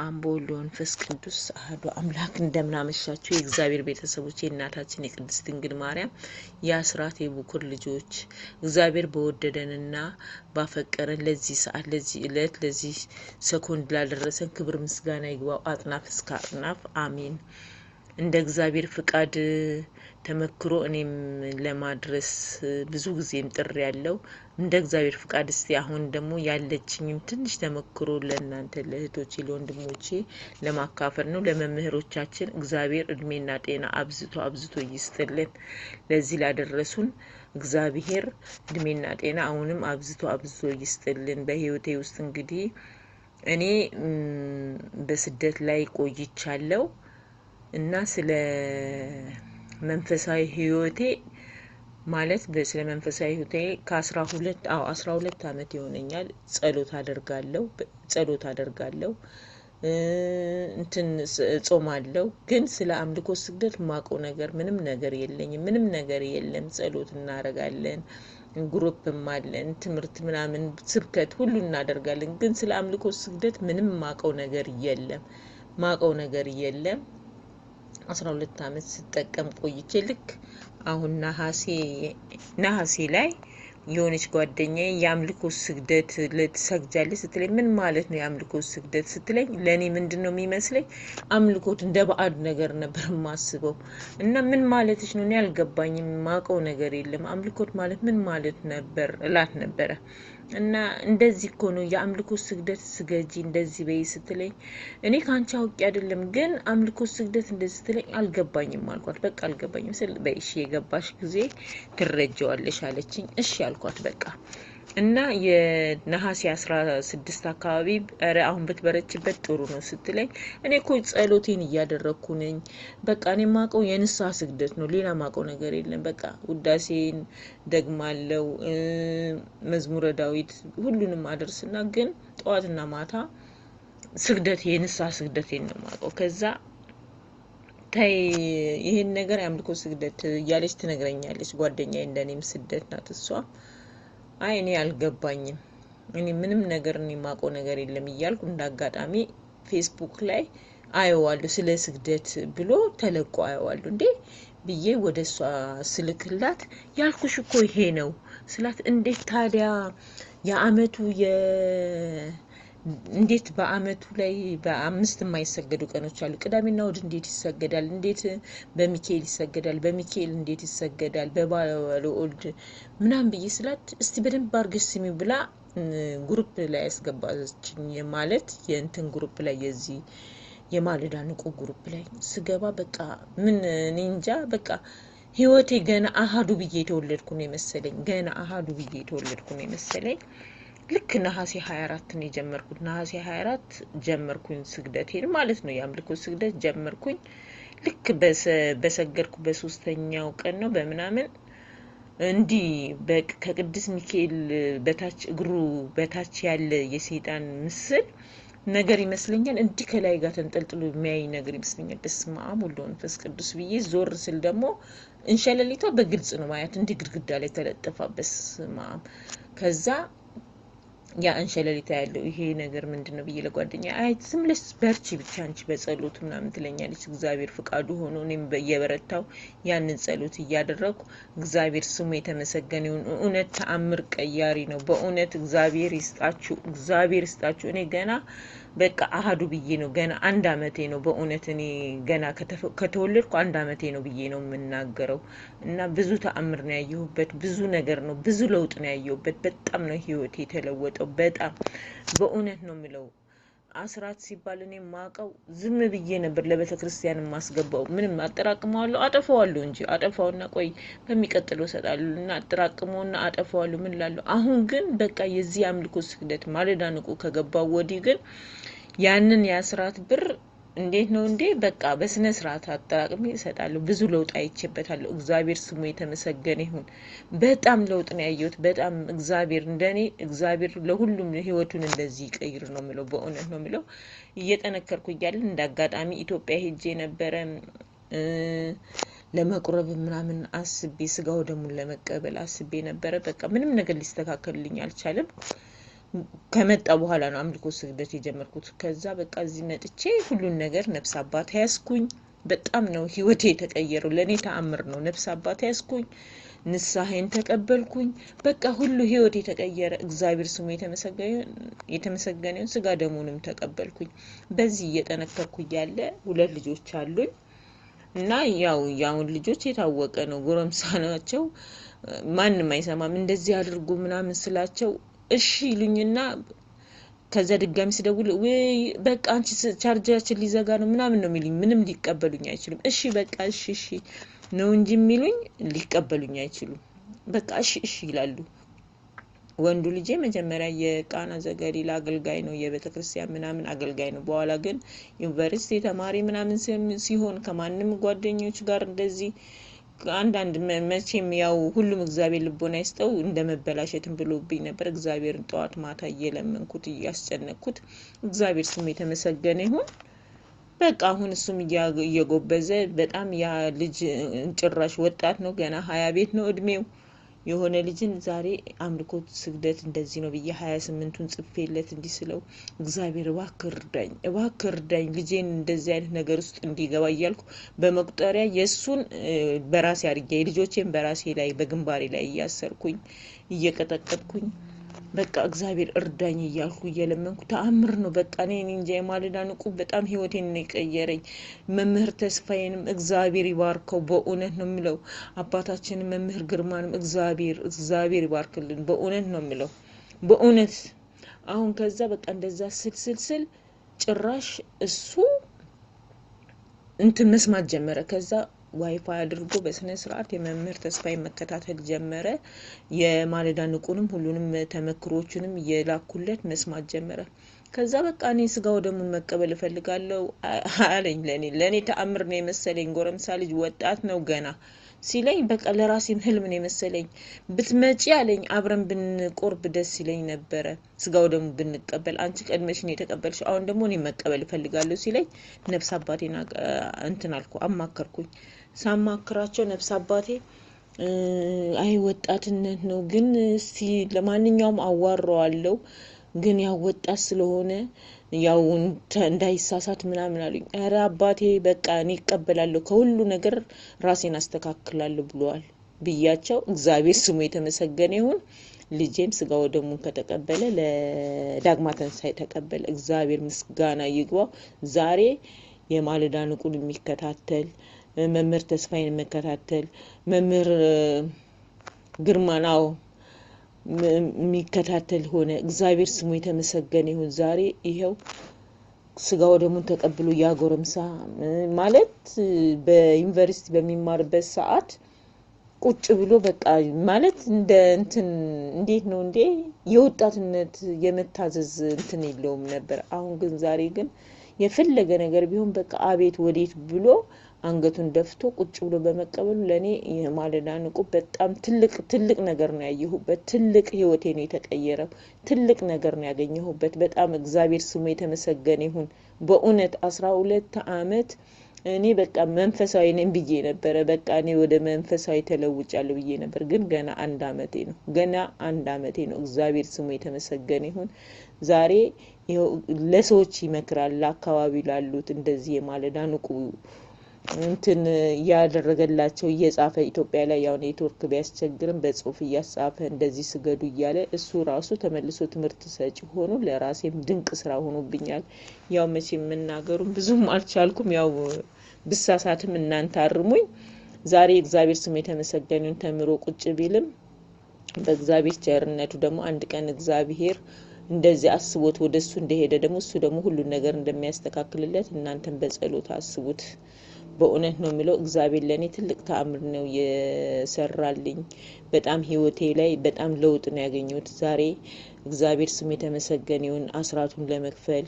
አምቦሎን ፈስቅዱስ አሐዱ አምላክ እንደምናመሻችሁ የእግዚአብሔር ቤተሰቦች የእናታችን የቅድስት ድንግል ማርያም የአስራት የቡኩር ልጆች እግዚአብሔር በወደደንና ባፈቀረን ለዚህ ሰዓት ለዚህ ዕለት ለዚህ ሰኮንድ ላደረሰን ክብር ምስጋና ይግባው አጥናፍ እስከ አጥናፍ አሜን። እንደ እግዚአብሔር ፍቃድ ተመክሮ እኔም ለማድረስ ብዙ ጊዜም ጥሪ ያለው እንደ እግዚአብሔር ፍቃድ እስቲ አሁን ደግሞ ያለችኝም ትንሽ ተመክሮ ለእናንተ ለእህቶቼ ለወንድሞቼ ለማካፈል ነው። ለመምህሮቻችን እግዚአብሔር እድሜና ጤና አብዝቶ ይስጥልን። ለዚህ ላደረሱን እግዚአብሔር እድሜና ጤና አሁንም አብዝቶ ይስጥልን። በህይወቴ ውስጥ እንግዲህ እኔ በስደት ላይ ቆይቻለሁ እና ስለ መንፈሳዊ ህይወቴ ማለት ስለ መንፈሳዊ ህይወቴ ከ12 አመት ይሆነኛል ጸሎት አደርጋለሁ ጾማለሁ። ግን ስለ አምልኮ ስግደት ማቀው ነገር ምንም ነገር የለም። ጸሎት እናረጋለን፣ ግሩፕም አለን፣ ትምህርት ምናምን ስብከት ሁሉ እናደርጋለን። ግን ስለ አምልኮ ስግደት ምንም ማቀው ነገር የለም። 12 አመት ስጠቀም ቆይቼ ልክ አሁን ነሐሴ ላይ የሆነች ጓደኛዬ የአምልኮ ስግደት ለተሰግጃለች ስትለኝ ምን ማለት ነው የአምልኮ ስግደት ስትለኝ ለኔ ምንድነው የሚመስለኝ አምልኮት እንደ ባዕድ ነገር ነበር ማስበው እና ምን ማለትሽ ነው እኔ አልገባኝም ማቀው ነገር የለም አምልኮት ማለት ምን ማለት ነበር እላት ነበረ። እና እንደዚህ እኮ ነው የአምልኮ ስግደት ስገጂ እንደዚህ በይ ስትለኝ እኔ ካንቺ አውቄ አይደለም ግን አምልኮ ስግደት እንደዚህ ስትለኝ አልገባኝም አልኳት። በቃ አልገባኝም ስል በእሺ የገባሽ ጊዜ ትረጃዋለሽ አለችኝ። እሺ አልኳት በቃ። እና የነሐሴ 16 አካባቢ አሁን በትበረችበት ጥሩ ነው ስትለኝ እኔ እኮ ጸሎቴን እያደረኩ ነኝ። በቃ እኔ ማቀው የንስሐ ስግደት ነው ሌላ ማቀው ነገር የለም። በቃ ውዳሴን ደግማለው መዝሙረ ዳዊት ሁሉንም አደርስና ግን ጠዋትና ማታ የንስሐ ስግደቴን ነው ማቀው። ከዛ ታይ ይሄን ነገር ያምልኮ ስግደት እያለች ትነግረኛለች ጓደኛዬ እንደኔም ስደት ናት እሷ። አይ እኔ አልገባኝም እኔ ምንም ነገር ማቀው ነገር የለም እያልኩ እንዳጋጣሚ ፌስቡክ ላይ አየዋለሁ ስለ ስግደት ብሎ ተለቆ አየዋለሁ እንዴ ብዬ ወደሷ ስልክላት ያልኩሽ እኮ ይሄ ነው ስላት እንዴት ታዲያ የአመቱ እንዴት በአመቱ ላይ በአምስት የማይሰገዱ ቀኖች አሉ። ቅዳሜና እሁድ እንዴት ይሰገዳል? እንዴት በሚካኤል ይሰገዳል? በሚካኤል እንዴት ይሰገዳል? በባለወልድ ምናምን ብዬ ስላት እስቲ በደንብ አርገሽ ስሚው ብላ ግሩፕ ላይ ያስገባችኝ። ማለት የእንትን ግሩፕ ላይ የዚህ የማለዳ ንቁ ግሩፕ ላይ ስገባ በቃ ምን እኔ እንጃ በቃ ህይወቴ ገና አሃዱ ብዬ የተወለድኩ ነው የመሰለኝ። ልክ ነሐሴ 24 ነው የጀመርኩት። ነሐሴ 24 ጀመርኩኝ ስግደቴን ማለት ነው የአምልኮ ስግደት ጀመርኩኝ። ልክ በሰገድኩ በሶስተኛው ቀን ነው በመናምን እንዲ ከቅዱስ ሚካኤል በታች እግሩ በታች ያለ የሰይጣን ምስል ነገር ይመስለኛል እንዲህ ከላይ ጋር ተንጠልጥሎ የሚያይ ነገር ይመስለኛል። በስመ አብ ወወልድ ወመንፈስ ቅዱስ ብዬ ዞር ስል ደግሞ እንሸለሊቷ በግልጽ ነው ማየት እንዲህ ግድግዳ ላይ ተለጥፋ በስመ አብ። ከዛ ያ እንሸለሊታ ያለው ይሄ ነገር ምንድነው ብዬ ለጓደኛ አይ ዝም ብለሽ በርቺ ብቻ አንቺ በጸሎት ምናምን ትለኛለች። እግዚአብሔር ፍቃዱ ሆኖ እኔም በየበረታው ያንን ጸሎት እያደረኩ እግዚአብሔር ስሙ የተመሰገነ ይሁን። እውነት ተአምር ቀያሪ ነው በእውነት እግዚአብሔር ይስጣችሁ። እኔ ገና በቃ አሃዱ ብዬ ነው ገና 1 አመቴ ነው በእውነት እኔ ገና ከተወለድኩ 1 አመቴ ነው ብዬ ነው የምናገረው። እና ብዙ ተአምር ነው ያየሁበት፣ ብዙ ነገር ነው፣ ብዙ ለውጥ ነው ያየሁበት። በጣም ነው ህይወቴ የተለወጠው። በጣም በእውነት ነው የምለው። አስራት ሲባል እኔ ማቀው ዝም ብዬ ነበር ለቤተክርስቲያን ማስገባው። ምንም አጠራቅመዋለሁ አጠፋዋለሁ እንጂ አጠፋውና ቆይ በሚቀጥለው ሰጣለሁ እና አጠራቅመውና አጠፋዋለሁ ምን ላለው። አሁን ግን በቃ የዚህ አምልኮ ስግደት ማለዳ ንቁ ከገባው ወዲህ ግን ያንን የአስራት ብር እንዴት ነው እንዴ በቃ በስነ ስርዓት አጠራቅሜ እሰጣለሁ። ብዙ ለውጥ አይቼበታለሁ። እግዚአብሔር ስሙ የተመሰገነ ይሁን። በጣም ለውጥ ነው ያየሁት። በጣም እግዚአብሔር ለሁሉም ህይወቱን እንደዚህ ይቀይር ነው የምለው። በእውነት ነው የምለው። እየጠነከርኩ እያለ እንዳጋጣሚ ኢትዮጵያ ሄጄ ነበረ ለመቁረብ ምናምን አስቤ ስጋው ደሙን ለመቀበል አስቤ ነበረ። በቃ ምንም ነገር ሊስተካከልልኝ አልቻለም። ከመጣ በኋላ ነው አምልኮ ስግደት የጀመርኩት። ከዛ በቃ እዚህ መጥቼ ሁሉን ነገር ነፍስ አባት ያስኩኝ። በጣም ነው ህይወቴ የተቀየረው። ለኔ ተአምር ነው። ነፍስ አባት ያስኩኝ፣ ንስሐዬን ተቀበልኩኝ። በቃ ሁሉ ህይወቴ የተቀየረ። እግዚአብሔር ስሙ የተመሰገነውን ስጋ ደሙንም ተቀበልኩኝ። በዚህ እየጠነከርኩ ያለ 2 ልጆች አሉኝ እና ያውን ልጆች የታወቀ ነው፣ ጎረምሳ ናቸው። ማንንም አይሰማም። እንደዚህ አድርጉ ምናምን ስላቸው እሺ ይሉኝና ከዛ ድጋሚ ሲደውል ወይ በቃ አንቺ ቻርጀራችን ሊዘጋ ነው ምናምን ነው የሚሉኝ። ምንም ሊቀበሉኝ አይችሉም። እሺ በቃ እሺ ነው እንጂ የሚሉኝ ሊቀበሉኝ አይችሉም። በቃ እሺ ይላሉ። ወንዱ ልጄ መጀመሪያ የቃና ዘገሊላ አገልጋይ ነው፣ የቤተክርስቲያን ምናምን አገልጋይ ነው። በኋላ ግን ዩኒቨርሲቲ ተማሪ ምናምን ሲሆን ከማንም ጓደኞች ጋር እንደዚህ አንዳንድ መቼም ያው ሁሉም እግዚአብሔር ልቦና ይስጠው እንደመበላሸትም ብሎብኝ ነበር። እግዚአብሔርን ጠዋት ማታ እየለመንኩት እያስጨነቅኩት፣ እግዚአብሔር ስሙ የተመሰገነ ይሁን። በቃ አሁን እሱም እየጎበዘ በጣም ያ ልጅ ጭራሽ ወጣት ነው፣ ገና 20 ቤት ነው እድሜው። የሆነ ልጅን ዛሬ አምልኮ ስግደት እንደዚህ ነው ብዬ 28ቱን ጽፌለት እንዲስለው እግዚአብሔር እባክህ እርዳኝ ልጄን እንደዚህ አይነት ነገር ውስጥ እንዲገባ እያልኩ በመቁጠሪያ የሱን በራሴ አድርጌ ልጆቼን በራሴ ላይ በግንባሬ ላይ እያሰርኩኝ እየቀጠቀጥኩኝ በቃ እግዚአብሔር እርዳኝ እያልኩ እየለመንኩ ተአምር ነው። በቃ እኔ እንጃ የማለዳ ንቁ በጣም ህይወቴን ነው የቀየረኝ። መምህር ተስፋዬንም እግዚአብሔር ይባርከው። በእውነት ነው የምለው አባታችን መምህር ግርማንም እግዚአብሔር ይባርክልን። በእውነት ነው የምለው በእውነት። አሁን ከዛ በቃ እንደዛ ስል ጭራሽ እሱ እንትን መስማት ጀመረ። ከዛ ዋይፋይ አድርጎ በስነ ስርዓት የመምህር ተስፋዬ መከታተል ጀመረ። የማለዳ ንቁንም ሁሉንም ተመክሮቹንም የላኩለት መስማት ጀመረ። ከዛ በቃ እኔ ስጋው ደሙን መቀበል እፈልጋለሁ አለኝ። ለኔ ተአምር ነው የመሰለኝ። ጎረምሳ ልጅ ወጣት ነው ገና ሲለኝ በቃ ለራሴም ህልም ነው የመሰለኝ። ብትመጪ አለኝ አብረን ብንቆርብ ደስ ይለኝ ነበረ፣ ስጋው ደሙ ብንቀበል። አንቺ ቀድመሽ ነው የተቀበልሽው፣ አሁን ደግሞ እኔ መቀበል እፈልጋለሁ ሲለኝ ነፍስ አባቴና እንትን አልኩ፣ አማከርኩኝ። ሳማክራቸው ነፍስ አባቴ አይ ወጣትነት ነው ግን እስቲ ለማንኛውም አዋራዋለሁ ግን ያው ወጣት ስለሆነ ያው እንዳይሳሳት ምናምን አሉኝ። አረ አባቴ በቃ እኔ እቀበላለሁ ከሁሉ ነገር ራሴን አስተካክላለሁ ብለዋል ብያቸው፣ እግዚአብሔር ስሙ የተመሰገነ ይሁን። ልጄም ስጋው ደሙን ከተቀበለ ለዳግማ ትንሣኤ ተቀበለ። እግዚአብሔር ምስጋና ይግባው። ዛሬ የማለዳ ንቁን የሚከታተል መምህር ተስፋዬን የሚከታተል መምህር ግርማናው የሚከታተል ሆነ። እግዚአብሔር ስሙ የተመሰገነ ይሁን። ዛሬ ይሄው ስጋው ደሙን ተቀብሎ ያጎረምሳ ማለት በዩኒቨርሲቲ በሚማርበት ሰዓት ቁጭ ብሎ በቃ ማለት እንደ እንትን እንዴት ነው እንዴ የወጣትነት የመታዘዝ እንትን የለውም ነበር። አሁን ግን ዛሬ ግን የፈለገ ነገር ቢሆን በቃ አቤት ወዴት ብሎ አንገቱን ደፍቶ ቁጭ ብሎ በመቀበሉ ለኔ የማለዳ ንቁ በጣም ትልቅ ነገር ነው ያየሁበት። ትልቅ ህይወቴ ነው የተቀየረው። ትልቅ ነገር ነው ያገኘሁበት። በጣም እግዚአብሔር ስሙ የተመሰገነ ይሁን። በእውነት 12 አመት እኔ በቃ መንፈሳዊ ነኝ ብዬ ነበር። በቃ እኔ ወደ መንፈሳዊ ተለውጫለሁ ብዬ ነበር። ግን ገና 1 አመቴ ነው። ገና 1 አመቴ ነው። እግዚአብሔር ስሙ የተመሰገነ ይሁን። ዛሬ ለሰዎች ይመክራል፣ ለአካባቢ ላሉት እንደዚህ የማለዳ ንቁ እንትን ያደረገላቸው እየጻፈ ኢትዮጵያ ላይ ያው ኔትወርክ ቢያስቸግርም በጽሁፍ እያጻፈ እንደዚህ ስገዱ እያለ እሱ ራሱ ተመልሶ ትምህርት ሰጪ ሆኖ ለራሴም ድንቅ ስራ ሆኖብኛል። ያው መቼም መናገሩም ብዙም አልቻልኩም። ያው ብሳሳትም እናንተ አርሙኝ። ዛሬ እግዚአብሔር ስሙ የተመሰገነውን ተምሮ ቁጭ ቢልም በእግዚአብሔር ቸርነቱ ደግሞ አንድ ቀን እግዚአብሔር እንደዚህ አስቦት ወደሱ እንደሄደ ደግሞ እሱ ደግሞ ሁሉ ነገር እንደሚያስተካክልለት እናንተም በጸሎት አስቡት። በእውነት ነው የሚለው እግዚአብሔር ለኔ ትልቅ ተአምር ነው የሰራልኝ። በጣም ህይወቴ ላይ በጣም ለውጥ ነው ያገኘሁት። ዛሬ እግዚአብሔር ስሙ የተመሰገነ ይሁን። አስራቱን ለመክፈል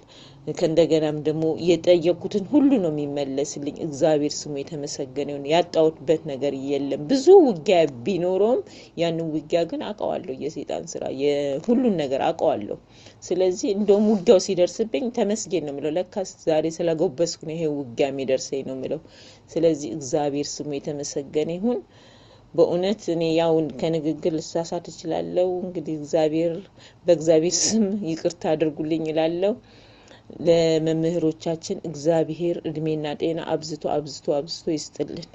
ከእንደገናም ደግሞ የጠየቁትን ሁሉ ነው የሚመለስልኝ። እግዚአብሔር ስሙ የተመሰገነ ይሁን። ያጣሁበት ነገር የለም። ብዙ ውጊያ ቢኖረውም ያንን ውጊያ ግን አውቀዋለሁ። የሰይጣን ስራ የሁሉን ነገር አውቀዋለሁ። ስለዚህ እንደውም ውጊያው ሲደርስብኝ ተመስገን ነው የምለው። ለካስ ዛሬ ስለጎበስኩ ነው ይሄ ውጊያ የሚደርሰኝ ነው የምለው። ስለዚህ እግዚአብሔር ስሙ የተመሰገነ ይሁን። በእውነት እኔ ያው ከንግግር ልሳሳት እችላለሁ። እንግዲህ በእግዚአብሔር ስም ይቅርታ አድርጉልኝ እላለሁ። ለመምህሮቻችን እግዚአብሔር እድሜና ጤና አብዝቶ ይስጥልን።